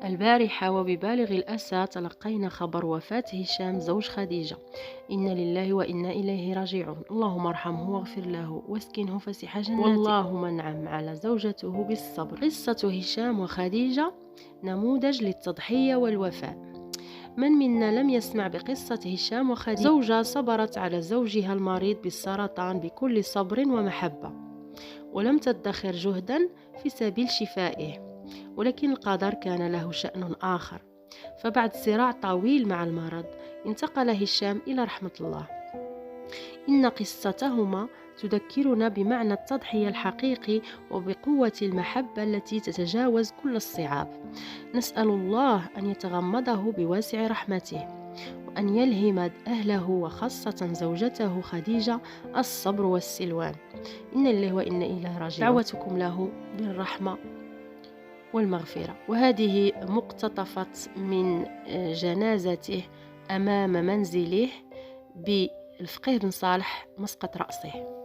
البارحة وببالغ الأسى تلقينا خبر وفاة هشام زوج خديجة. إنا لله وإنا إليه راجعون. اللهم ارحمه واغفر له واسكنه فسيح جناته، واللهم انعم على زوجته بالصبر. قصة هشام وخديجة نموذج للتضحية والوفاء. من منا لم يسمع بقصة هشام وخديجة؟ زوجة صبرت على زوجها المريض بالسرطان بكل صبر ومحبة، ولم تدخر جهدا في سبيل شفائه، ولكن القدر كان له شأن آخر. فبعد صراع طويل مع المرض انتقل هشام إلى رحمة الله. إن قصتهما تذكرنا بمعنى التضحية الحقيقي وبقوة المحبة التي تتجاوز كل الصعاب. نسأل الله أن يتغمده بواسع رحمته، وأن يلهم أهله وخاصة زوجته خديجة الصبر والسلوان. إن الله وإنا إليه راجعون. دعوتكم له بالرحمة والمغفرة. وهذه مقتطفات من جنازته أمام منزله بالفقيه بن صالح مسقط رأسه.